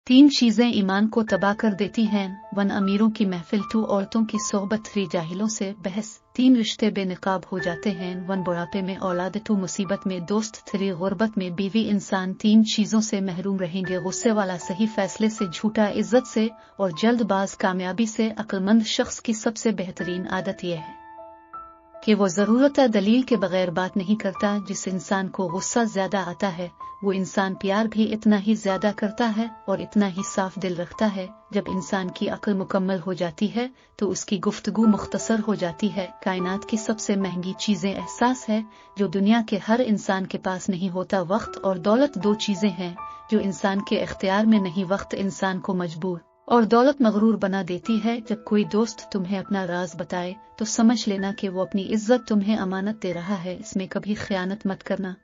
3 चीजें ईमान को तबाह कर देती हैं। 1 अमीरों की महफिल, 2 औरतों की सोहबत, 3 जाहिलों से बहस, 3 रिश्ते बेनकाब हो जाते हैं। 1 बुढ़ापे में औलाद, 2 मुसीबत में दोस्त, 3 गुर्बत में बीवी। इंसान 3 चीजों से महरूम रहेंगे: गुस्से वाला, सही फैसले से झूठा, इज्जत से और जल्दबाज कामयाबी से। अक्लमंद शख्स की सबसे बेहतरीन आदत यह है कि वो ज़रूरत दलील के बगैर बात नहीं करता। जिस इंसान को गुस्सा ज्यादा आता है वो इंसान प्यार भी इतना ही ज्यादा करता है और इतना ही साफ दिल रखता है। जब इंसान की अक्ल मुकम्मल हो जाती है तो उसकी गुफ्तगू मुख्तसर हो जाती है। कायनात की सबसे महंगी चीजें एहसास है जो दुनिया के हर इंसान के पास नहीं होता। वक्त और दौलत 2 चीजें हैं जो इंसान के इख्तियार में नहीं। वक्त इंसान को मजबूर और दौलत मगरूर बना देती है। जब कोई दोस्त तुम्हें अपना राज बताए तो समझ लेना कि वो अपनी इज्जत तुम्हें अमानत दे रहा है। इसमें कभी खयानत मत करना।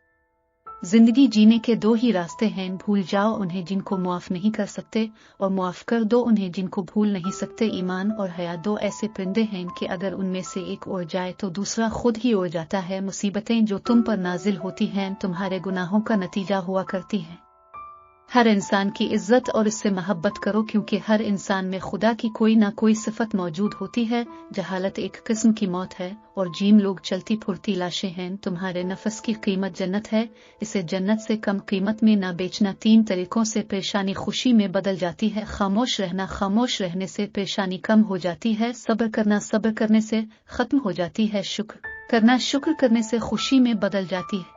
जिंदगी जीने के 2 ही रास्ते हैं: भूल जाओ उन्हें जिनको मुआफ नहीं कर सकते और मुआफ कर दो उन्हें जिनको भूल नहीं सकते। ईमान और हया 2 ऐसे परिंदे हैं कि अगर उनमें से एक उड़ जाए तो दूसरा खुद ही उड़ जाता है। मुसीबतें जो तुम पर नाजिल होती हैं तुम्हारे गुनाहों का नतीजा हुआ करती हैं। हर इंसान की इज्जत और इससे मोहब्बत करो क्योंकि हर इंसान में खुदा की कोई ना कोई सिफत मौजूद होती है। जहालत एक किस्म की मौत है और जीम लोग चलती फुर्ती लाशें हैं। तुम्हारे नफस की कीमत जन्नत है, इसे जन्नत से कम कीमत में ना बेचना। 3 तरीकों से परेशानी खुशी में बदल जाती है: खामोश रहना, खामोश रहने से परेशानी कम हो जाती है। सब्र करना, सब्र करने से खत्म हो जाती है। शुक्र करना, शुक्र करने से खुशी में बदल जाती है।